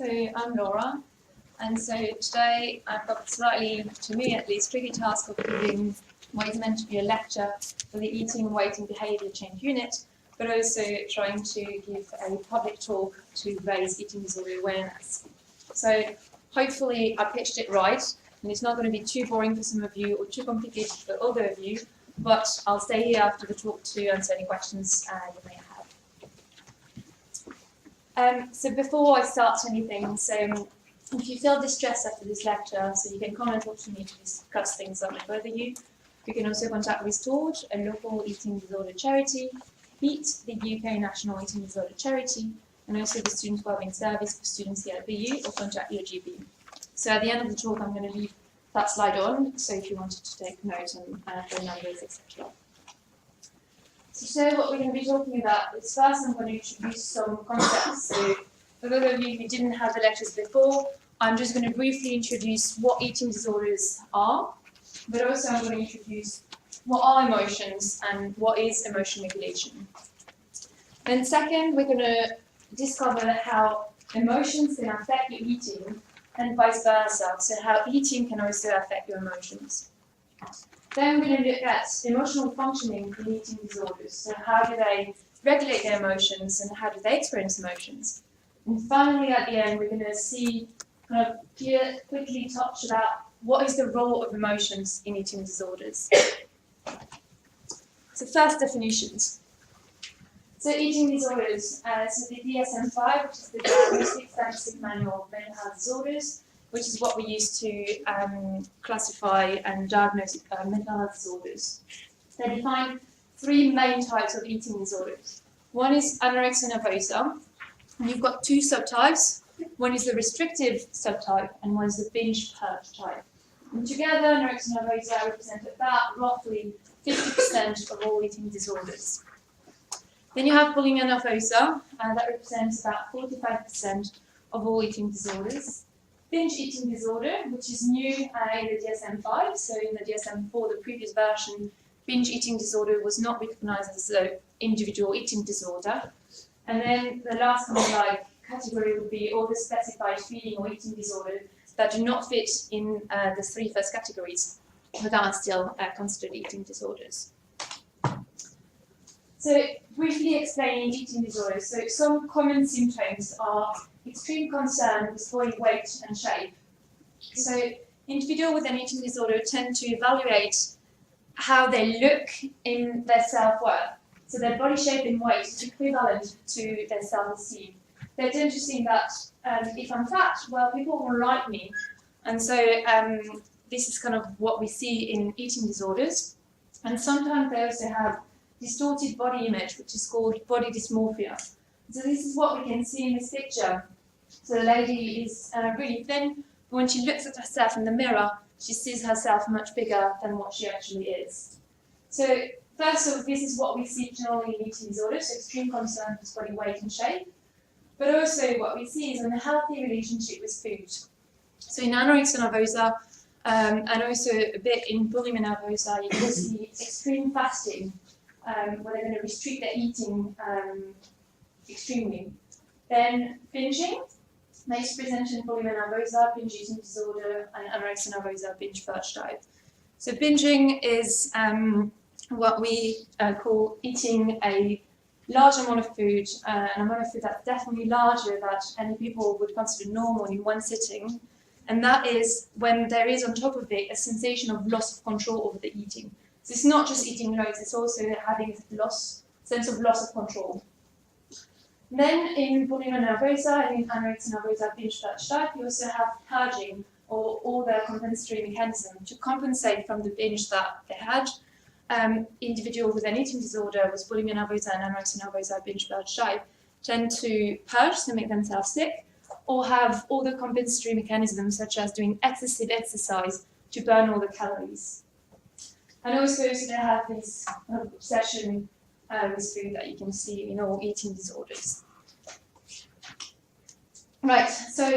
So I'm Laura, and so today I've got slightly, to me at least, tricky task of giving what is meant to be a lecture for the Eating, Weight and Behaviour Change unit, but also trying to give a public talk to raise eating disorder awareness. So hopefully I pitched it right, and it's not going to be too boring for some of you or too complicated for other of you, but I'll stay here after the talk to answer any questions you may have. So before I start anything, so if you feel distressed after this lecture, so you can come and talk to me to discuss things that may bother you. You can also contact Restored, a local eating disorder charity, BEAT, the UK National Eating Disorder Charity, and also the Student Wellbeing Service for students here at BU, or contact your GP. So at the end of the talk, I'm going to leave that slide on, so if you wanted to take note and phone numbers, etc. So today what we're going to be talking about is first I'm going to introduce some concepts. So for those of you who didn't have the lectures before, I'm just going to briefly introduce what eating disorders are, but also I'm going to introduce what are emotions and what is emotion regulation. Then second, we're going to discover how emotions can affect your eating and vice versa, so how eating can also affect your emotions. Then we're going to look at emotional functioning in eating disorders, so how do they regulate their emotions and how do they experience emotions. And finally at the end we're going to see, quickly touch about what is the role of emotions in eating disorders. So first, definitions. So eating disorders, so the DSM-5, which is the Diagnostic Statistic Manual of Mental Health Disorders, which is what we use to classify and diagnose mental health disorders. They define three main types of eating disorders. One is anorexia nervosa, and you've got two subtypes. One is the restrictive subtype, and one is the binge purge type. And together, anorexia nervosa represent about roughly 50% of all eating disorders. Then you have bulimia nervosa, and that represents about 45% of all eating disorders. Binge eating disorder, which is new in the DSM-5, so in the DSM-4, the previous version, binge eating disorder was not recognized as an individual eating disorder. And then the last category would be all the specified feeding or eating disorders that do not fit in the three first categories, but are still considered eating disorders. So briefly explaining eating disorders. So some common symptoms are extreme concern with body weight and shape. So individuals with an eating disorder tend to evaluate how they look in their self-worth. So their body shape and weight is equivalent to their self-esteem. They tend to think that if I'm fat, well, people will like me. And so this is kind of what we see in eating disorders. And sometimes they also have distorted body image, which is called body dysmorphia. So this is what we can see in this picture. So the lady is really thin, but when she looks at herself in the mirror, she sees herself much bigger than what she actually is. So first of all, this is what we see generally in eating disorders, so extreme concern with body weight and shape. But also what we see is an unhealthy relationship with food. So in anorexia nervosa, and also a bit in bulimia nervosa, you can see extreme fasting, where they're going to restrict their eating extremely. Then binging, most present in bulimia nervosa, binge eating disorder, and anorexia nervosa, binge purge type. So binging is what we call eating a large amount of food, an amount of food that's definitely larger than any people would consider normal in one sitting. And that is when there is on top of it a sensation of loss of control over the eating. So it's not just eating loads, it's also having a sense of loss of control. Then in bulimia nervosa and in anorexia nervosa binge purge type, you also have purging or all the compensatory mechanism to compensate from the binge that they had. Individuals with an eating disorder with bulimia nervosa and anorexia nervosa binge purge type tend to purge to make themselves sick, or have all the compensatory mechanisms such as doing excessive exercise to burn all the calories. And also they have this obsession with food that you can see in all eating disorders. Right, so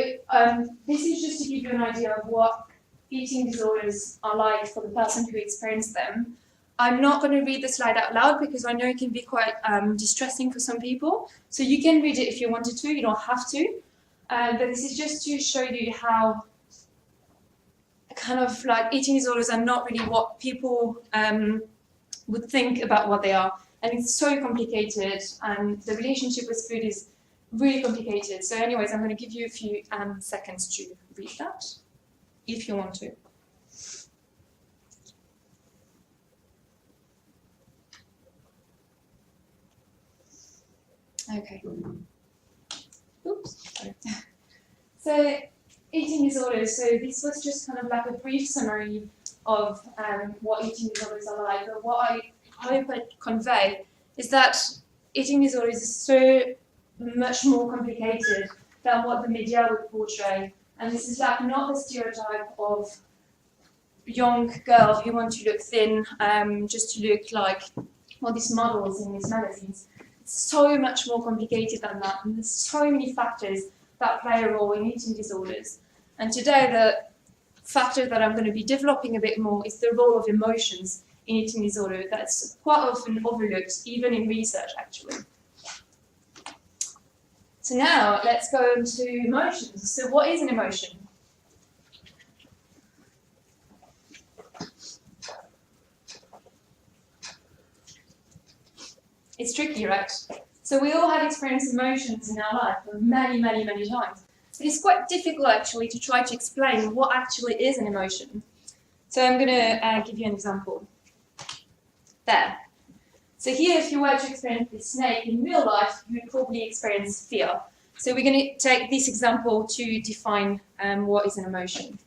this is just to give you an idea of what eating disorders are like for the person who experienced them. I'm not going to read the slide out loud because I know it can be quite distressing for some people. So you can read it if you wanted to, you don't have to. But this is just to show you how kind of like eating disorders are not really what people would think about what they are. And it's so complicated, and the relationship with food is really complicated. So anyways, I'm going to give you a few seconds to read that, if you want to. Okay. Oops, sorry. So, eating disorders. So this was just kind of like a brief summary of what eating disorders are like. But what I hope I convey is that eating disorders is so much more complicated than what the media would portray. And this is like not the stereotype of young girls who want to look thin, just to look like all these models in these magazines. It's so much more complicated than that, and there's so many factors that play a role in eating disorders. And today the factor that I'm going to be developing a bit more is the role of emotions in eating disorder. That's quite often overlooked, even in research actually. So now let's go into emotions. So what is an emotion? It's tricky, right? So we all have experienced emotions in our life many, many, many times. But it's quite difficult actually to try to explain what actually is an emotion. So I'm going to give you an example. There. So here, if you were to experience this snake in real life, you would probably experience fear. So we're going to take this example to define what is an emotion.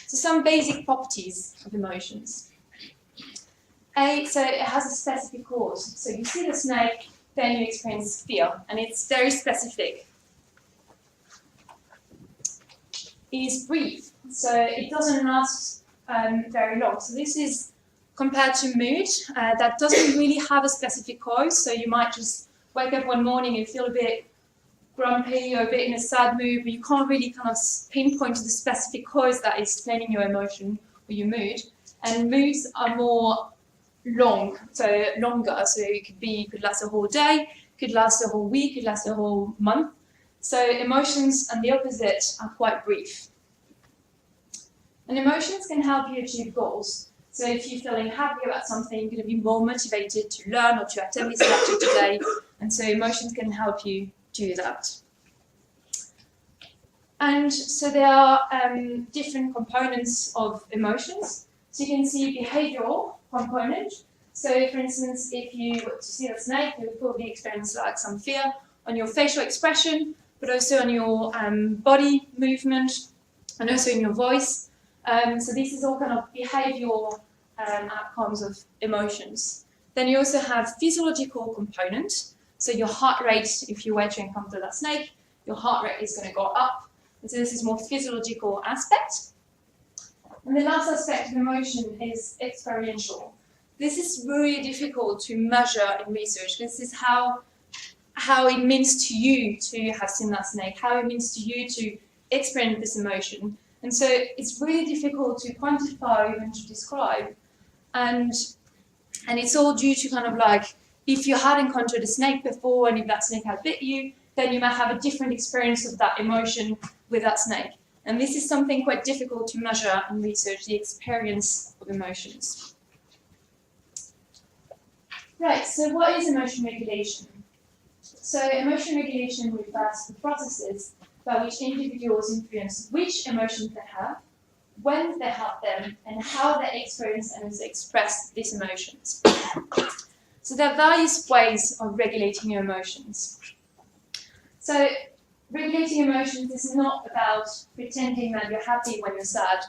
So some basic properties of emotions. So it has a specific cause. So you see the snake, then you experience fear, and it's very specific. It is brief, so it doesn't last very long. So this is compared to mood, that doesn't really have a specific cause. So you might just wake up one morning and feel a bit grumpy or a bit in a sad mood, but you can't really kind of pinpoint to the specific cause that is explaining your emotion or your mood. And moods are more longer. So it could last a whole day, could last a whole week, could last a whole month. So emotions and the opposite are quite brief. And emotions can help you achieve goals. So if you're feeling happy about something, you're going to be more motivated to learn or to attend this lecture today. And so emotions can help you do that. And so there are different components of emotions. So you can see behavioral component. So for instance, if you were to see a snake, you would probably experience like some fear on your facial expression, but also on your body movement, and also in your voice. So this is all kind of behavioral outcomes of emotions. Then you also have physiological component. So your heart rate, if you were to encounter that snake, your heart rate is going to go up. And so this is more physiological aspect. And the last aspect of emotion is experiential. This is really difficult to measure in research. This is how it means to you to have seen that snake, how it means to you to experience this emotion. And so it's really difficult to quantify or even to describe. And it's all due to kind of like, if you had encountered a snake before and if that snake had bit you, then you might have a different experience of that emotion with that snake. And this is something quite difficult to measure in research, the experience of emotions. Right, so what is emotion regulation? So emotion regulation refers to the processes by which individuals influence which emotions they have, when they have them, and how they experience and express these emotions. So there are various ways of regulating your emotions. So regulating emotions is not about pretending that you're happy when you're sad,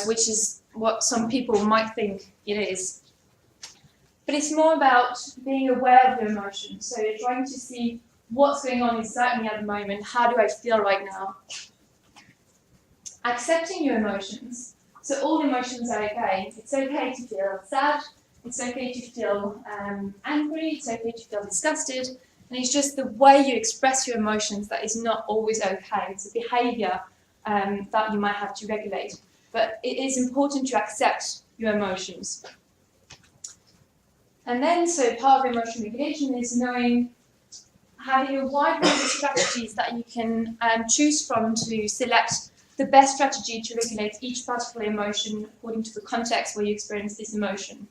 which is what some people might think it is. But it's more about being aware of your emotions. So you're trying to see what's going on inside me at the moment, how do I feel right now? Accepting your emotions. So all emotions are okay. It's okay to feel sad, it's okay to feel angry, it's okay to feel disgusted. And it's just the way you express your emotions that is not always okay. It's a behavior that you might have to regulate. But it is important to accept your emotions. And then, so part of emotion regulation is knowing having a wide range of strategies that you can choose from to select the best strategy to regulate each particular emotion according to the context where you experience this emotion.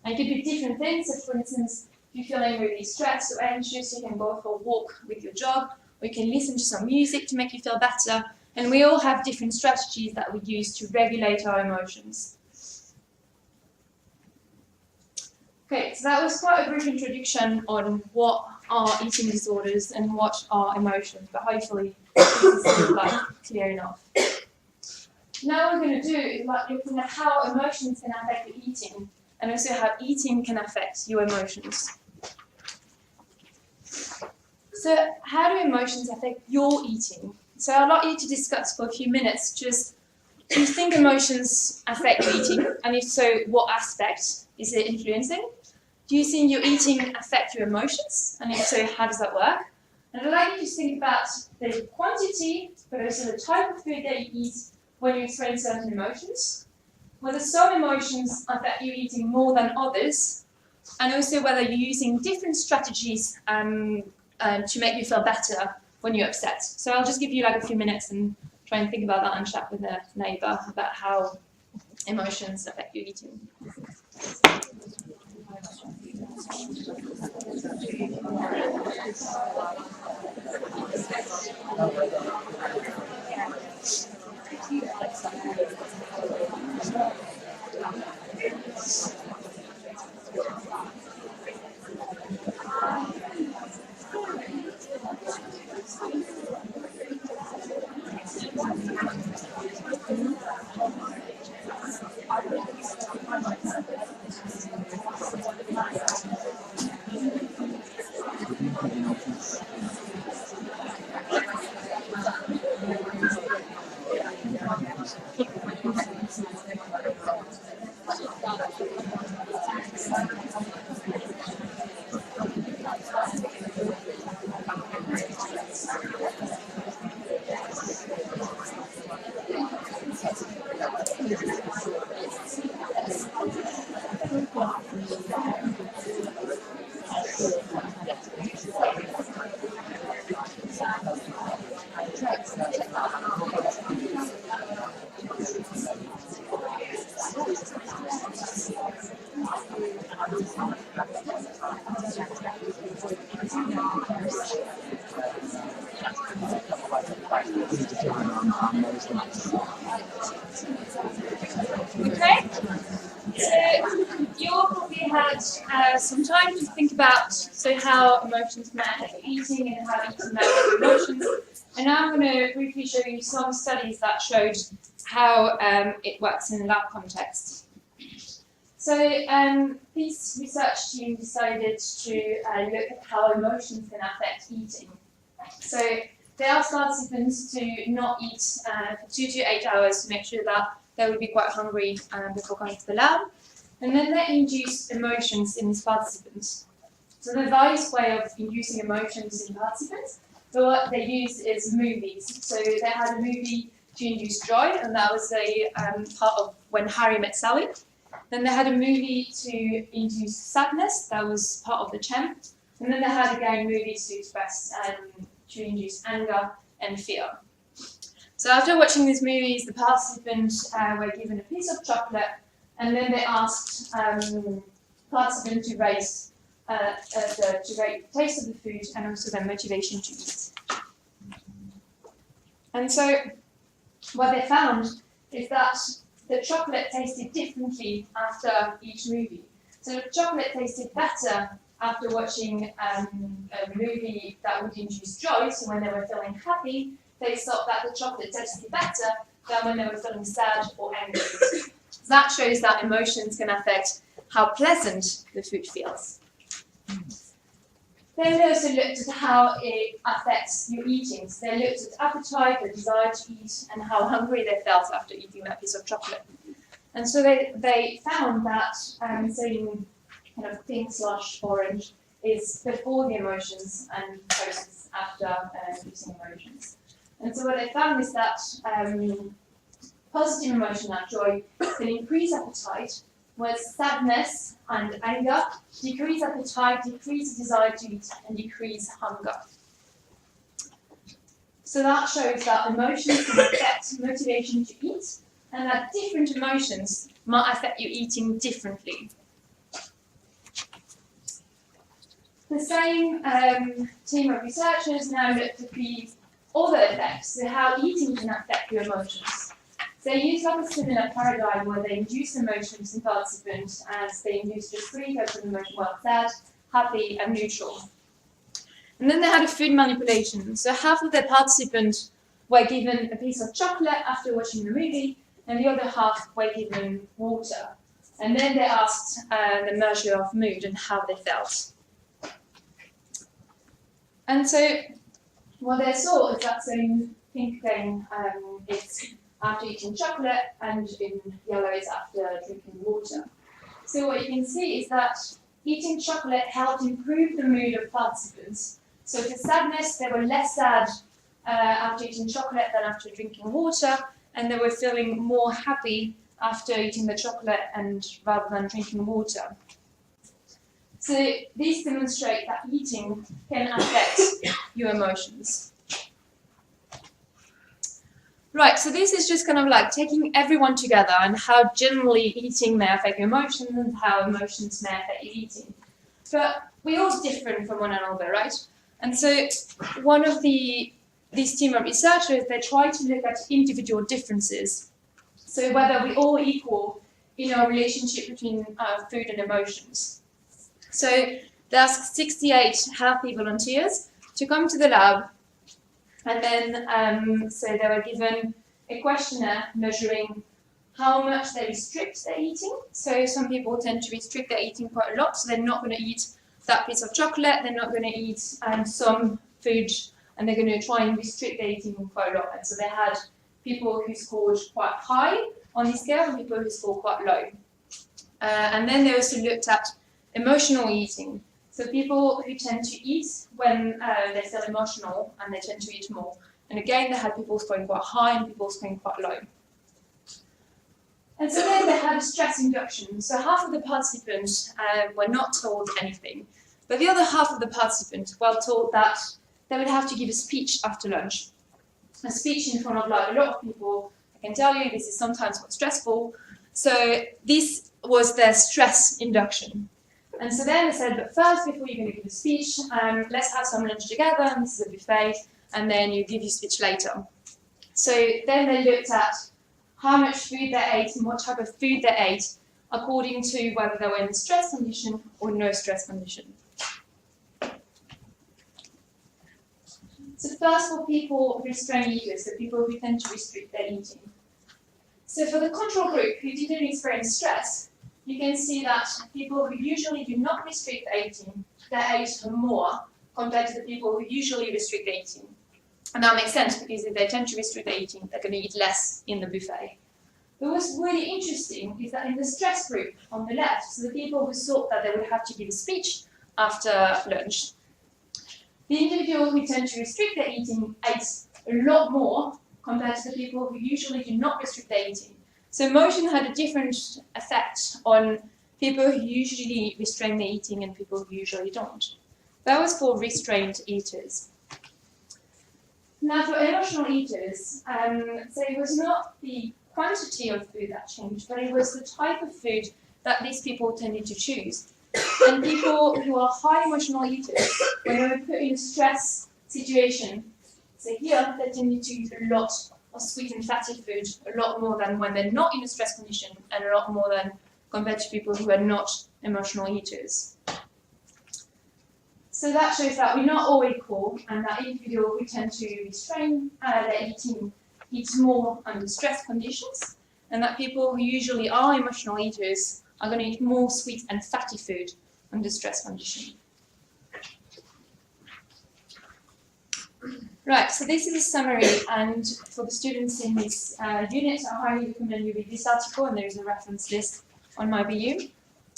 And it could be different things. So for instance, if you're feeling really stressed or anxious, you can go for a walk with your dog, or you can listen to some music to make you feel better. And we all have different strategies that we use to regulate our emotions. Okay, so that was quite a brief introduction on what are eating disorders and what are emotions, but hopefully this is sort of clear enough. Now what we're going to do is looking at how emotions can affect your eating, and also how eating can affect your emotions. So how do emotions affect your eating? So I'd like you to discuss for a few minutes just, do you think emotions affect your eating? And if so, what aspect is it influencing? Do you think your eating affect your emotions? And if so, how does that work? And I'd like you to think about the quantity, but also the type of food that you eat when you experience certain emotions, whether some emotions affect you eating more than others, and also whether you're using different strategies to make you feel better when you're upset. So I'll just give you like a few minutes and try and think about that and chat with a neighbour about how emotions affect your eating. Okay, so you all probably had some time to think about how emotions can affect eating and how eating may affect emotions. And now I'm going to briefly show you some studies that showed how it works in a lab context. So this research team decided to look at how emotions can affect eating. So they asked participants to not eat for 2 to 8 hours to make sure that they would be quite hungry before coming to the lab. And then they induced emotions in these participants. So the various way of inducing emotions in participants, so what they used is movies. So they had a movie to induce joy, and that was a part of When Harry Met Sally. Then they had a movie to induce sadness, that was part of The Champ. And then they had again movies to express, to induce anger and fear. So after watching these movies, the participants were given a piece of chocolate, and then they asked participants to rate the taste of the food and also their motivation to eat. And so what they found is that the chocolate tasted differently after each movie. So the chocolate tasted better after watching a movie that would induce joy, so when they were feeling happy, they thought that the chocolate tasted better than when they were feeling sad or angry. So that shows that emotions can affect how pleasant the food feels. Then they also looked at how it affects your eating. So they looked at appetite, the desire to eat, and how hungry they felt after eating that piece of chocolate. And so they found that saying kind of pink/orange is before the emotions and post after eating emotions. And so what they found is that positive emotion like joy can increase appetite, was sadness and anger, decreased appetite, decreased desire to eat, and decreased hunger. So that shows that emotions can affect motivation to eat, and that different emotions might affect you eating differently. The same team of researchers now looked at the other effects, so how eating can affect your emotions. So they used like a similar paradigm where they induced emotions in participants as they induced just three types of emotions: well, sad, happy, and neutral. And then they had a food manipulation. So half of the participants were given a piece of chocolate after watching the movie, and the other half were given water. And then they asked the measure of mood and how they felt. And so what they saw is that same pink thing is after eating chocolate, and in yellow is after drinking water. So what you can see is that eating chocolate helped improve the mood of participants. So for sadness, they were less sad after eating chocolate than after drinking water, and they were feeling more happy after eating the chocolate and rather than drinking water. So these demonstrate that eating can affect your emotions. Right, so this is just kind of like taking everyone together and how generally eating may affect your emotions and how emotions may affect your eating. But we're all different from one another, right? And so one of these team of researchers, they try to look at individual differences. So whether we're all equal in our relationship between food and emotions. So they asked 68 healthy volunteers to come to the lab, and then so they were given a questionnaire measuring how much they restrict their eating. So some people tend to restrict their eating quite a lot, so they're not going to eat that piece of chocolate, they're not going to eat some food, and they're going to try and restrict their eating quite a lot. And so they had people who scored quite high on the scale and people who scored quite low. And then they also looked at emotional eating. So people who tend to eat when they feel emotional, and they tend to eat more. And again, they had people scoring quite high and people scoring quite low. And so then they had a stress induction. So half of the participants were not told anything, but the other half of the participants were told that they would have to give a speech after lunch. A speech in front of like a lot of people. I can tell you this is sometimes quite stressful. So this was their stress induction. And so then they said, but first, before you're going to give a speech, let's have some lunch together, and this is a buffet, and then you give your speech later. So then they looked at how much food they ate and what type of food they ate according to whether they were in a stress condition or no stress condition. So first, for people restrained eaters, so people who tend to restrict their eating. So for the control group who didn't experience stress, you can see that people who usually do not restrict their eating, they ate more compared to the people who usually restrict their eating. And that makes sense, because if they tend to restrict their eating, they're going to eat less in the buffet. But what's really interesting is that in the stress group on the left, so the people who thought that they would have to give a speech after lunch, the individuals who tend to restrict their eating ate a lot more compared to the people who usually do not restrict their eating. So emotion had a different effect on people who usually restrain their eating and people who usually don't. That was for restrained eaters. Now for emotional eaters, so it was not the quantity of food that changed, but it was the type of food that these people tended to choose. And people who are high emotional eaters, when they were put in a stress situation, so here they tended to eat a lot of sweet and fatty food, a lot more than when they're not in a stress condition, and a lot more than compared to people who are not emotional eaters. So that shows that we're not all equal, and that individuals who tend to restrain their eating eat more under stress conditions, and that people who usually are emotional eaters are going to eat more sweet and fatty food under stress conditions. Right, so this is a summary, and for the students in this unit, I highly recommend you read this article, and there is a reference list on my BU.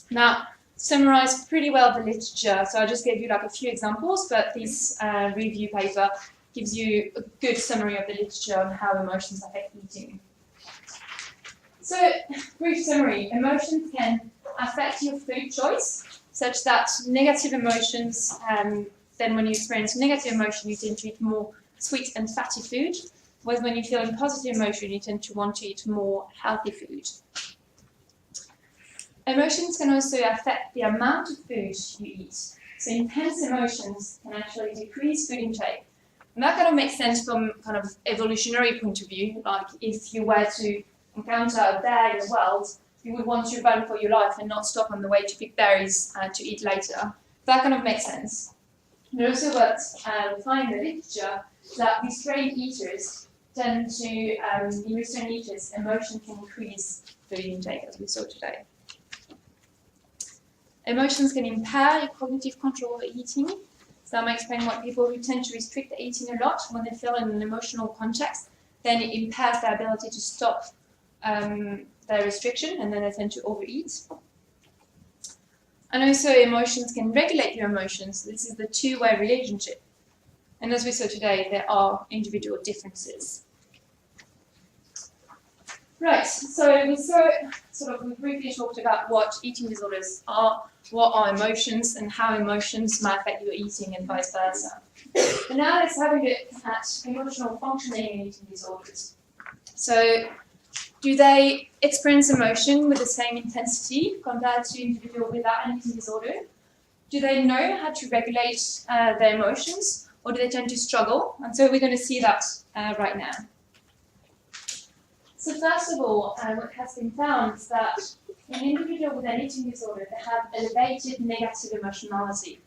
Now, summarised pretty well the literature, so I just gave you like a few examples, but this review paper gives you a good summary of the literature on how emotions affect eating. So, brief summary, emotions can affect your food choice, such that negative emotions, then when you experience negative emotion, you tend to eat more sweet and fatty food, whereas when you feel in positive emotion, you tend to want to eat more healthy food. Emotions can also affect the amount of food you eat. So intense emotions can actually decrease food intake. And that kind of makes sense from kind of evolutionary point of view, like if you were to encounter a bear in the world, you would want to run for your life and not stop on the way to pick berries to eat later. That kind of makes sense. And also what we find in the literature that restrained eaters tend to, in restrained eaters, emotion can increase food intake, as we saw today. Emotions can impair your cognitive control over eating. So I'm explaining what people who tend to restrict their eating a lot when they feel in an emotional context, then it impairs their ability to stop their restriction, and then they tend to overeat. And also emotions can regulate your emotions. This is the two-way relationship. And as we saw today, there are individual differences. Right, so we briefly talked about what eating disorders are, what are emotions, and how emotions might affect your eating and vice versa. And now let's have a look at emotional functioning in eating disorders. So, do they experience emotion with the same intensity compared to individuals without an eating disorder? Do they know how to regulate their emotions, or do they tend to struggle? And so we're going to see that right now. So first of all, what has been found is that in individuals with an eating disorder, they have elevated negative emotionality.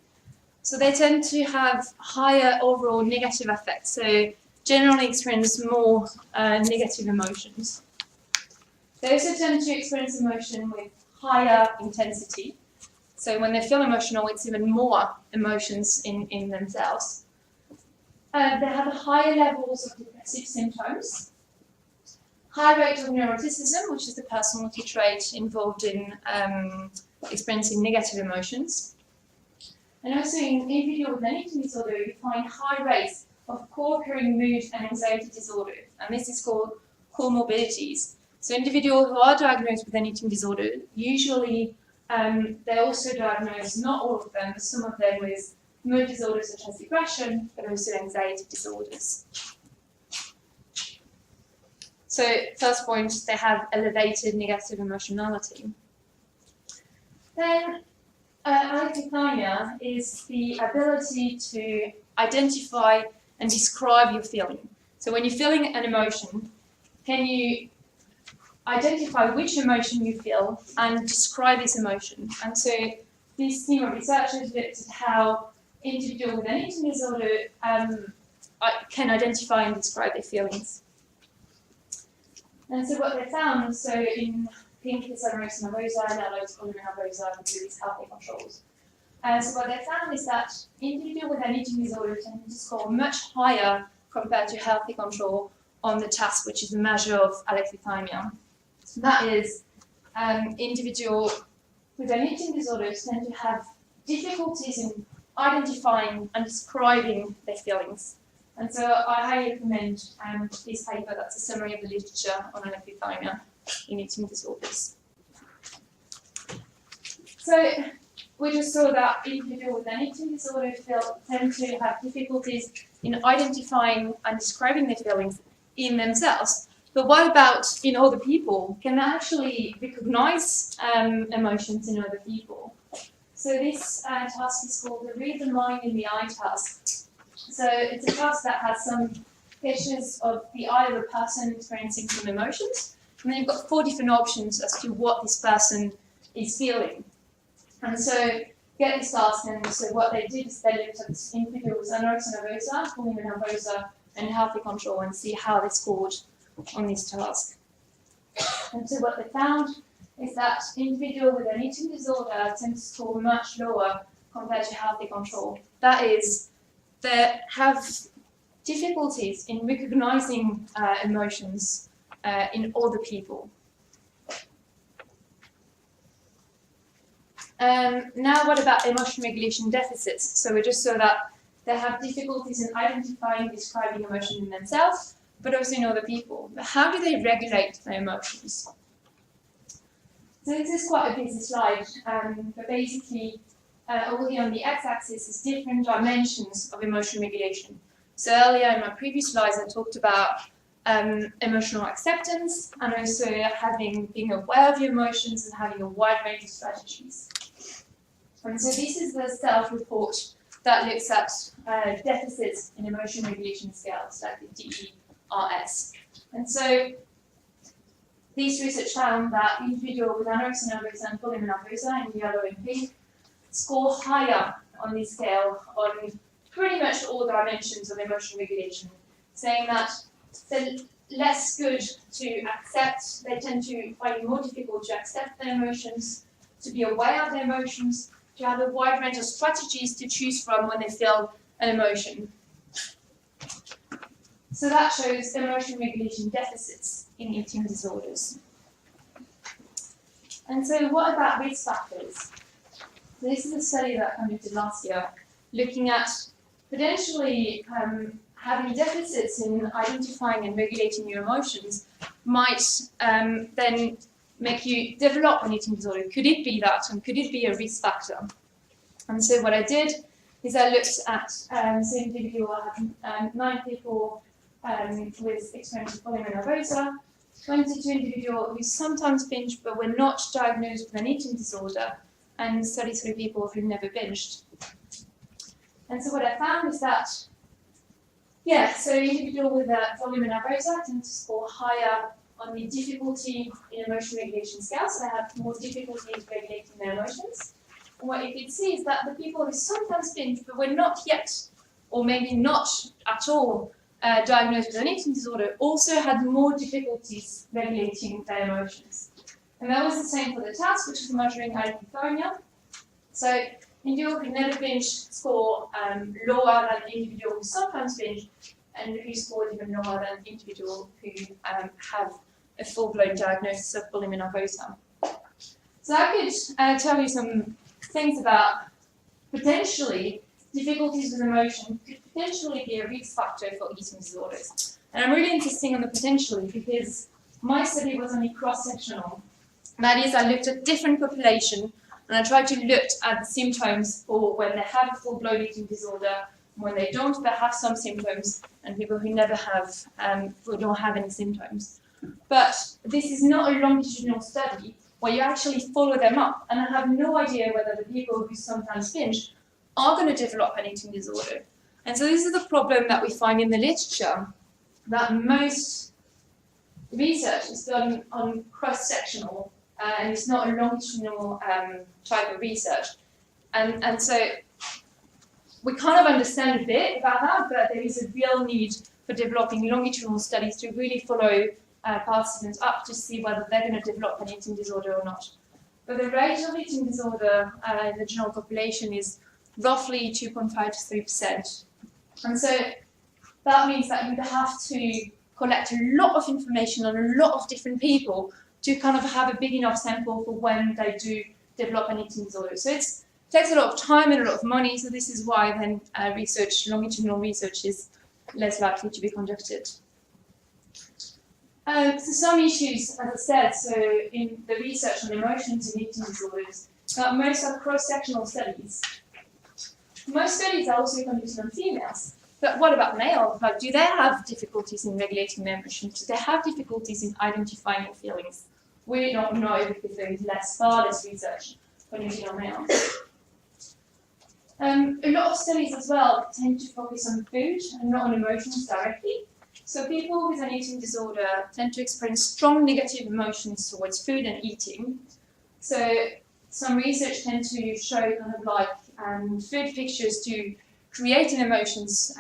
So they tend to have higher overall negative affects, so generally experience more negative emotions. They also tend to experience emotion with higher intensity. So when they feel emotional, it's even more emotions in themselves. They have higher levels of depressive symptoms, high rate of neuroticism, which is the personality trait involved in experiencing negative emotions. And also in individuals with an eating disorder, you find high rates of co-occurring mood and anxiety disorder, and this is called comorbidities. So individuals who are diagnosed with an eating disorder, usually they're also diagnosed, not all of them, but some of them with mood disorders such as depression, but also anxiety disorders. So first point, they have elevated negative emotionality. Then alexithymia is the ability to identify and describe your feeling. So when you're feeling an emotion, can you identify which emotion you feel and describe this emotion? And so this team of researchers looked at how individuals with an eating disorder can identify and describe their feelings. And so what they found, so in pink is nervosa, and yellow is bulimia nervosa, and blue is healthy controls. So what they found is that individuals with an eating disorder tend to score much higher compared to healthy control on the task, which is a measure of alexithymia. That is, individuals with an eating disorder tend to have difficulties in identifying and describing their feelings. And so I highly recommend this paper. That's a summary of the literature on alexithymia in eating disorders. So we just saw that individuals with an eating disorder tend to have difficulties in identifying and describing their feelings in themselves. But what about in other people? Can they actually recognize emotions in other people? So this task is called the Read the Mind in the Eye task. So it's a task that has some pictures of the eye of a person experiencing some emotions, and then you've got 4 different options as to what this person is feeling. And so get this task, and so what they did is they looked at individuals with nervosa, bulimia nervosa, and healthy control, and see how they scored on this task. And so what they found is that individuals with an eating disorder tend to score much lower compared to healthy control. That is, they have difficulties in recognizing emotions in other people. Now what about emotion regulation deficits? So we just saw that they have difficulties in identifying and describing emotion in themselves, but also in other people. But how do they regulate their emotions? So this is quite a busy slide, but basically, already on the x-axis is different dimensions of emotion regulation. So earlier in my previous slides, I talked about emotional acceptance and also being aware of your emotions and having a wide range of strategies. And so this is the self-report that looks at deficits in emotion regulation scales, like the DERS. And so this research found that individuals with anorexia nervosa and bulimia nervosa in yellow and pink score higher on this scale on pretty much all dimensions of emotion regulation, saying that they're less good to accept, they tend to find it more difficult to accept their emotions, to be aware of their emotions, to have a wide range of strategies to choose from when they feel an emotion. So that shows emotion regulation deficits in eating disorders. And so what about risk factors? So this is a study that I conducted last year, looking at potentially having deficits in identifying and regulating your emotions might then make you develop an eating disorder. Could it be that, and could it be a risk factor? And so what I did is I looked at individual 9 people with experience with bulimia nervosa, 22 individuals who sometimes binge but were not diagnosed with an eating disorder, and 33 people who never binged. And so what I found is that, so individuals with bulimia nervosa tend to score higher on the difficulty in emotion regulation scale, so they have more difficulty in regulating their emotions. And what you can see is that the people who sometimes binge but were not yet, or maybe not at all, diagnosed with an eating disorder also had more difficulties regulating their emotions. And that was the same for the task, which is measuring alexithymia. So individuals who never binge score lower than individuals who sometimes binge, and who scored even lower than individuals who have a full-blown diagnosis of bulimia nervosa. So I could tell you some things about potentially difficulties with emotion could potentially be a risk factor for eating disorders. And I'm really insisting on the potentially because my study was only cross-sectional. That is, I looked at different population and I tried to look at the symptoms for when they have a full-blown eating disorder, when they don't, but have some symptoms, and people who never have, who don't have any symptoms. But this is not a longitudinal study where you actually follow them up, and I have no idea whether the people who sometimes binge are going to develop an eating disorder. And so this is the problem that we find in the literature, that most research is done on cross-sectional, and it's not a longitudinal type of research. And so we kind of understand a bit about that, but there is a real need for developing longitudinal studies to really follow participants up to see whether they're going to develop an eating disorder or not. But the rate of eating disorder in the general population is roughly 2.5 to 3%. And so that means that you'd have to collect a lot of information on a lot of different people to kind of have a big enough sample for when they do develop an eating disorder. So it takes a lot of time and a lot of money, so this is why then longitudinal research is less likely to be conducted. So some issues, as I said, so in the research on emotions and eating disorders, most are cross-sectional studies. Most studies are also conducted on females. But what about males? Like, do they have difficulties in regulating their emotions? Do they have difficulties in identifying feelings? We don't know because there is far less research conducted on males. A lot of studies as well tend to focus on food and not on emotions directly. So people with an eating disorder tend to experience strong negative emotions towards food and eating. So some research tends to show kind of like food pictures to create an emotions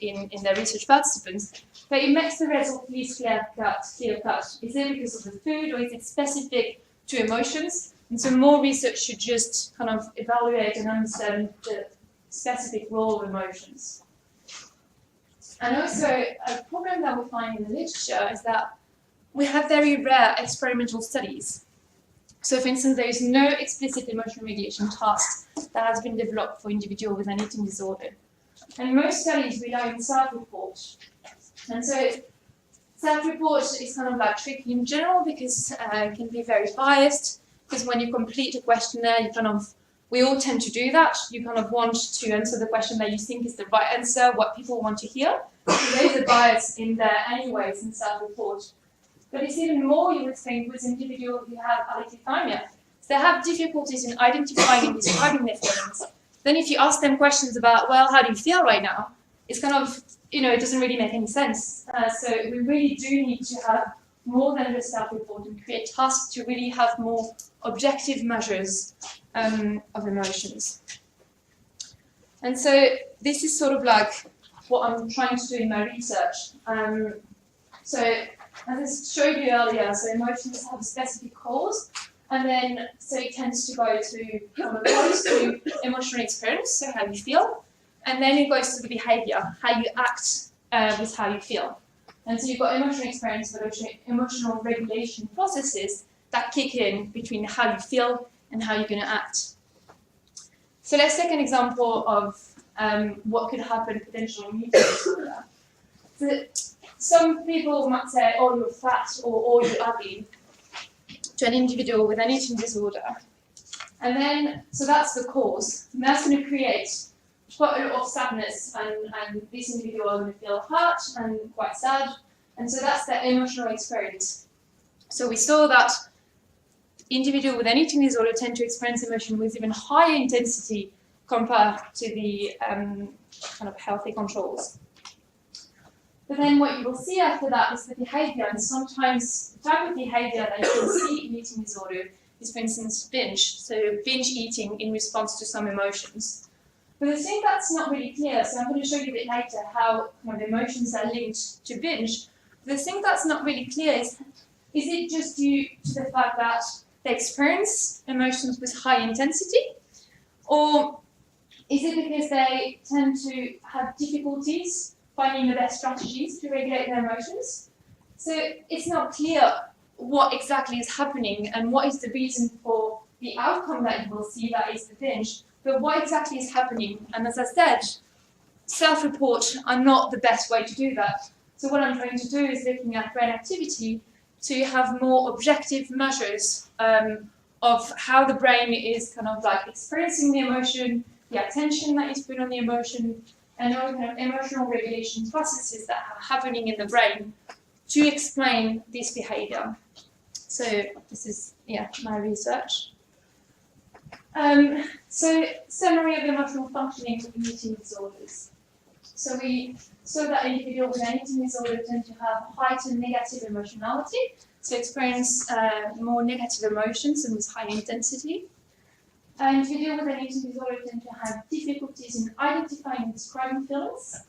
in their research participants, but it makes the result least clear-cut. Is it because of the food or is it specific to emotions? And so more research should just kind of evaluate and understand the specific role of emotions. And also, a problem that we find in the literature is that we have very rare experimental studies. So, for instance, there is no explicit emotional regulation task that has been developed for individuals with an eating disorder. And most studies rely on self-report. And so, self-report is kind of like tricky in general because it can be very biased. because when you complete a questionnaire, we all tend to do that. You kind of want to answer the question that you think is the right answer, what people want to hear. So there's a bias in there anyways in self-report. But it's even more, you would think, with individuals who have Alexithymia. So they have difficulties in identifying and describing their feelings. Then if you ask them questions about, well, how do you feel right now? It's kind of, it doesn't really make any sense. So we really do need to have more than just self-report and create tasks to really have more objective measures of emotions. And so this is sort of like what I'm trying to do in my research. So as I showed you earlier, so emotions have a specific cause, and then so it tends to go to close to emotional experience, so how you feel, and then it goes to the behavior, how you act with how you feel. And so you've got emotional experience, but also emotional regulation processes that kick in between how you feel and how you're going to act. So let's take an example of what could happen potentially in eating disorder. So some people might say, oh, you're fat, or oh, you're ugly, to an individual with an eating disorder. And then, so that's the cause. And that's going to create quite a lot of sadness, and this individual is going to feel hurt and quite sad. And so that's their emotional experience. So we saw that individuals with an eating disorder tend to experience emotion with even higher intensity compared to the kind of healthy controls. But then what you will see after that is the behavior, and sometimes the type of behavior that you can see in eating disorder is, for instance, binge. So binge eating in response to some emotions. But the thing that's not really clear, so I'm going to show you a bit later how kind of emotions are linked to binge. The thing that's not really clear is it just due to the fact that they experience emotions with high intensity, or is it because they tend to have difficulties finding the best strategies to regulate their emotions? So it's not clear what exactly is happening and what is the reason for the outcome that you will see, that is the binge, but what exactly is happening. And as I said, self-report are not the best way to do that. So what I'm trying to do is looking at brain activity to have more objective measures of how the brain is kind of like experiencing the emotion, the attention that is put on the emotion, and all kind of emotional regulation processes that are happening in the brain to explain this behavior. So this is, my research. So summary of emotional functioning in eating disorders. So we saw that individuals with an eating disorder tend to have heightened negative emotionality, so experience more negative emotions and with high intensity. Individuals with an eating disorder tend to have difficulties in identifying and describing feelings,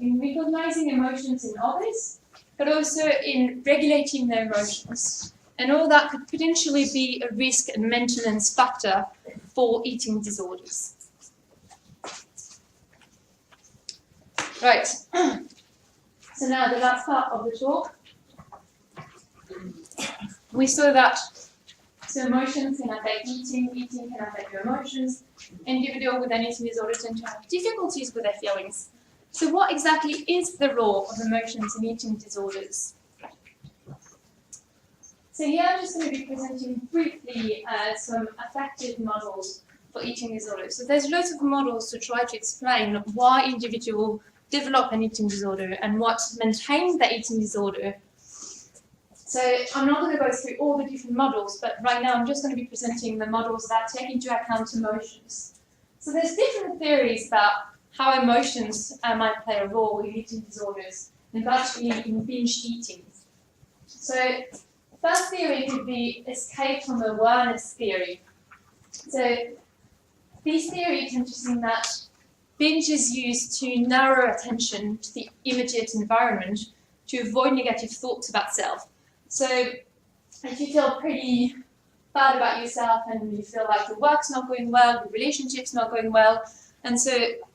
in recognizing emotions in others, but also in regulating their emotions. And all that could potentially be a risk and maintenance factor for eating disorders. Right, so now the last part of the talk. We saw that emotions can affect eating, eating can affect your emotions. Individuals with an eating disorder tend to have difficulties with their feelings. So what exactly is the role of emotions in eating disorders? So here I'm just going to be presenting briefly some affective models for eating disorders. So there's lots of models to try to explain why individuals develop an eating disorder and what maintains the eating disorder. So I'm not going to go through all the different models, but right now I'm just going to be presenting the models that take into account emotions. So there's different theories about how emotions might play a role in eating disorders, and particularly in binge eating. So first theory could be escape from awareness theory. So this theory tends to see that binge is used to narrow attention to the immediate environment to avoid negative thoughts about self. So if you feel pretty bad about yourself and you feel like your work's not going well, your relationship's not going well, and so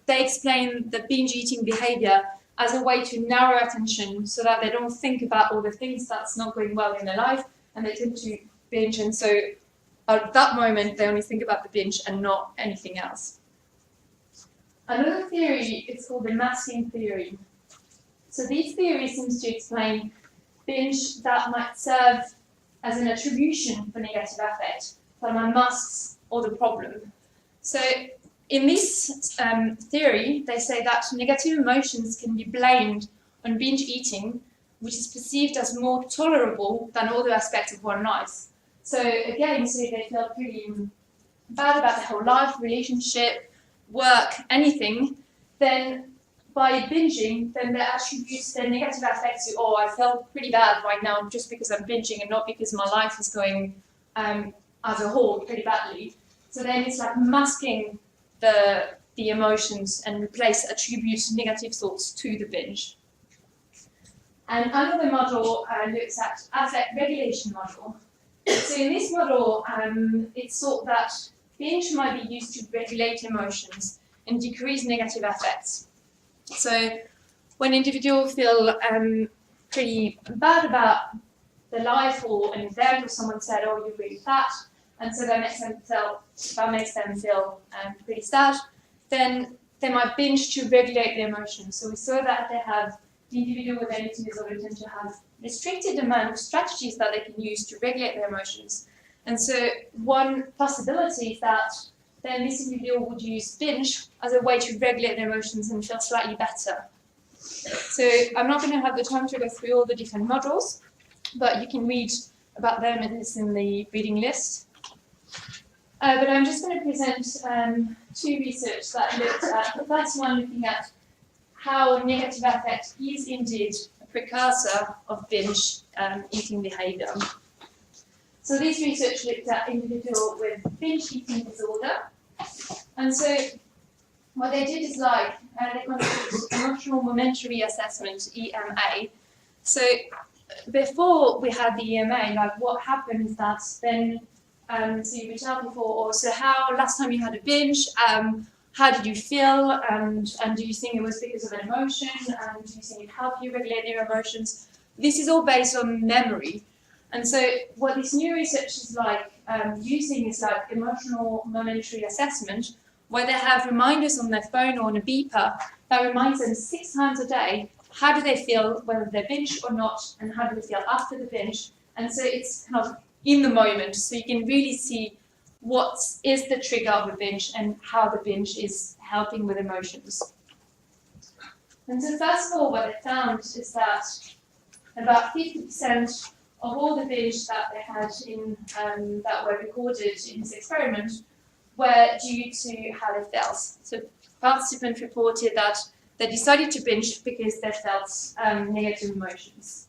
they explain the binge eating behavior as a way to narrow attention so that they don't think about all the things that's not going well in their life, and they tend to binge, and so at that moment they only think about the binge and not anything else. Another theory is called the masking theory. So this theory seems to explain binge that might serve as an attribution for negative affect. masks all the problem. So in this theory, they say that negative emotions can be blamed on binge eating, which is perceived as more tolerable than other aspects of one's life. So again, so they feel pretty bad about their whole life, relationship, work, anything, then by binging, then they attribute their negative affects to, oh, I felt pretty bad right now just because I'm binging and not because my life is going as a whole pretty badly. So then it's like masking the emotions and attribute negative thoughts to the binge. And another model looks at affect regulation model. So in this model, it's thought that binge might be used to regulate emotions and decrease negative affects. So when individuals feel pretty bad about their life or an event, or someone said, oh, you're really fat, and so that makes them feel pretty sad, then they might binge to regulate their emotions. So we saw that the individual with an eating disorder tend to have restricted amount of strategies that they can use to regulate their emotions. And so one possibility is that then this individual would use binge as a way to regulate their emotions and feel slightly better. So I'm not going to have the time to go through all the different models, but you can read about them and it's in the reading list. But I'm just going to present two research that looked at, the first one looking at how negative affect is indeed a precursor of binge eating behavior. So this research looked at individuals with binge eating disorder. And so what they did is they conducted emotional momentary assessment, EMA. So before we had the EMA, what happened is that then, so you reached out before, so how last time you had a binge, how did you feel, and do you think it was because of an emotion, and do you think it helped you regulate your emotions? This is all based on memory. And so what this new research is using is emotional momentary assessment, where they have reminders on their phone or on a beeper that reminds them 6 times a day how do they feel, whether they're binge or not, and how do they feel after the binge. And so it's kind of in the moment, so you can really see what is the trigger of a binge and how the binge is helping with emotions. And so first of all, what they found is that about 50% of all the binge that they had that were recorded in this experiment were due to how they felt. So participants reported that they decided to binge because they felt negative emotions.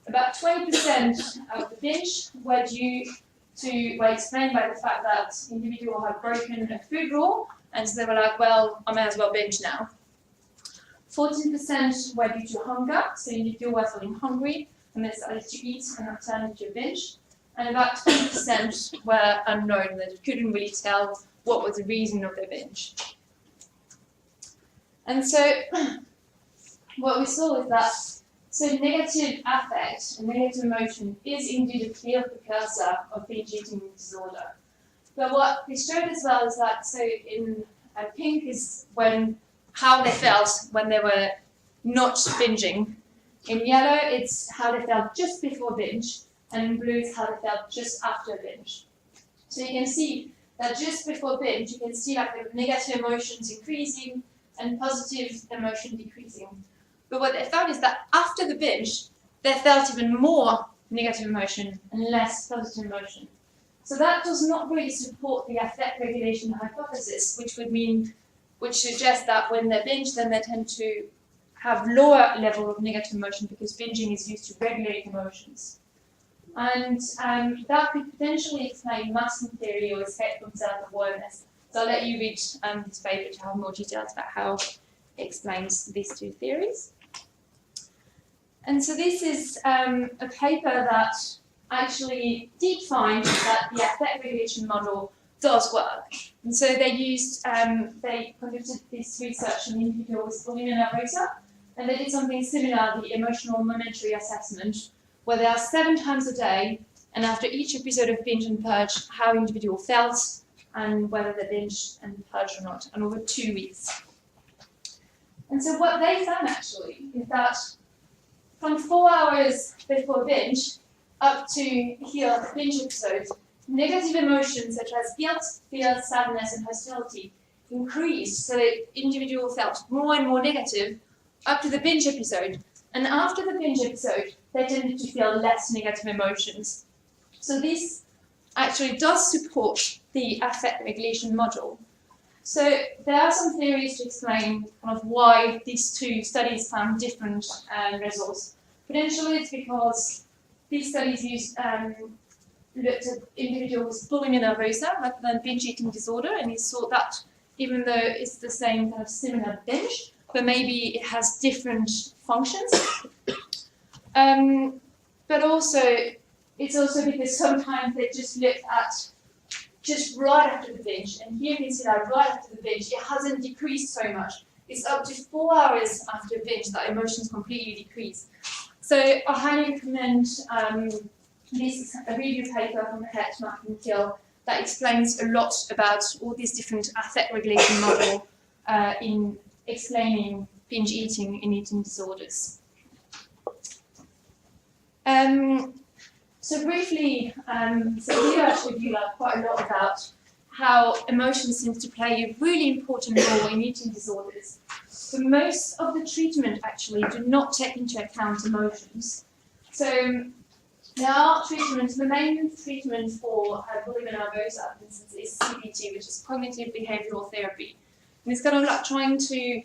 About 20% of the binge were explained by the fact that individuals had broken a food rule, and so they were like, well, I may as well binge now. 14% were due to hunger, so individuals were feeling hungry, and they decided to eat and that turned into a binge. And about 20% were unknown, they couldn't really tell what was the reason of their binge. And so what we saw is that negative affect and negative emotion is indeed a clear precursor of binge eating disorder. But what we showed as well is that, so in pink is how they felt when they were not binging. In yellow, it's how they felt just before binge, and in blue, it's how they felt just after binge. So you can see that just before binge, you can see the negative emotions increasing and positive emotion decreasing. But what they found is that after the binge, they felt even more negative emotion and less positive emotion. So that does not really support the affect regulation hypothesis, which suggests that when they binge, then they tend to have lower level of negative emotion because binging is used to regulate emotions. And that could potentially explain masking theory or escape from self-awareness. So I'll let you read this paper to have more details about how it explains these two theories. And so this is a paper that actually did find that the affect regulation model does work. And so they conducted this research on individuals with bulimia nervosa, and they did something similar, the emotional momentary assessment, where they asked 7 times a day, and after each episode of binge and purge, how individual felt, and whether they binge and purge or not, and over 2 weeks. And so what they found actually is that from 4 hours before binge up to here, binge episode, negative emotions such as guilt, fear, sadness, and hostility increased, so the individual felt more and more negative up to the binge episode. And after the binge episode, they tended to feel less negative emotions. So this actually does support the affect regulation model. So there are some theories to explain kind of why these two studies found different results. Potentially it's because these studies looked at individuals with bulimia nervosa rather than binge eating disorder, and he saw that even though it's the same kind of similar binge, but maybe it has different functions. But also, it's also because sometimes they just look at just right after the binge, and here you can see that right after the binge, it hasn't decreased so much. It's up to 4 hours after binge that emotions completely decrease. So I highly recommend this is a review paper from Het, Mack and Kill that explains a lot about all these different affect regulation model in explaining binge eating in eating disorders. So briefly, so here I showed you quite a lot about how emotion seems to play a really important role in eating disorders. So most of the treatment actually do not take into account emotions. So there are treatments, the main treatment for bulimia nervosa, for instance, is CBT, which is cognitive behavioral therapy. And it's kind of like trying to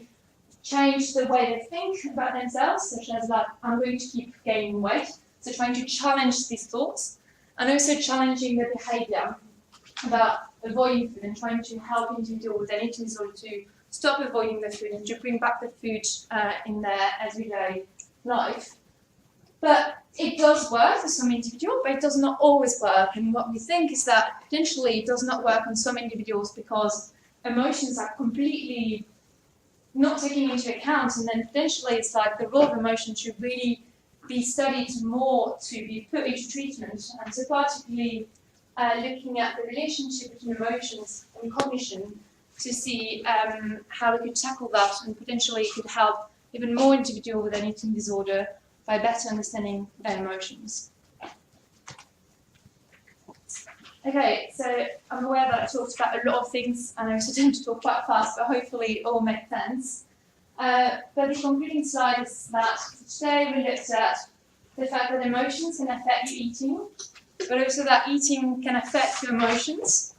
change the way they think about themselves, such as like, I'm going to keep gaining weight. So trying to challenge these thoughts, and also challenging the behavior about avoiding food and trying to help individuals with an eating disorder to stop avoiding the food and to bring back the food in their everyday life. But it does work for some individuals, but it does not always work. And what we think is that potentially it does not work on some individuals because emotions are completely not taken into account, and then potentially it's like the role of emotion should really be studied more to be put into treatment, and so particularly looking at the relationship between emotions and cognition to see how we could tackle that, and potentially it could help even more individuals with an eating disorder by better understanding their emotions. Okay, so I'm aware that I talked about a lot of things and I also tend to talk quite fast, but hopefully it all makes sense. But the concluding slide is that today we looked at the fact that emotions can affect your eating, but also that eating can affect your emotions.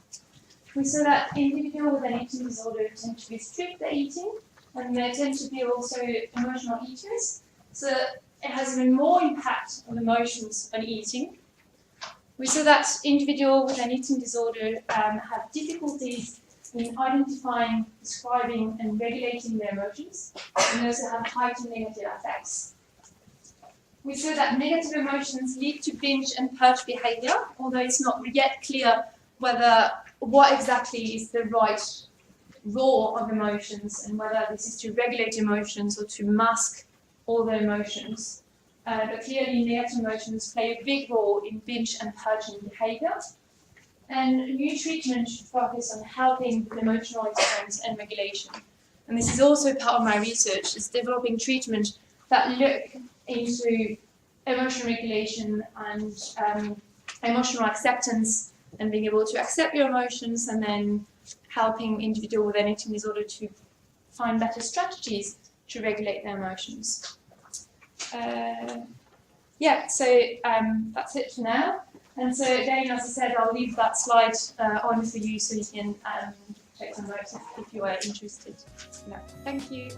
We saw that individuals with an eating disorder tend to restrict their eating, and they tend to be also emotional eaters. So it has even more impact on emotions on eating. We saw that individuals with an eating disorder have difficulties in identifying, describing, and regulating their emotions, and also have heightened negative affects. We saw that negative emotions lead to binge and purge behavior, although it's not yet clear what exactly is the right role of emotions and whether this is to regulate emotions or to mask all the emotions. But clearly negative emotions play a big role in binge and purging behavior. And new treatment should focus on helping with emotional experience and regulation. And this is also part of my research, is developing treatment that look into emotional regulation and emotional acceptance and being able to accept your emotions, and then helping individuals with an eating disorder to find better strategies to regulate their emotions. So that's it for now. And so again, as I said, I'll leave that slide on for you so you can take some notes if you are interested. Yeah. Thank you.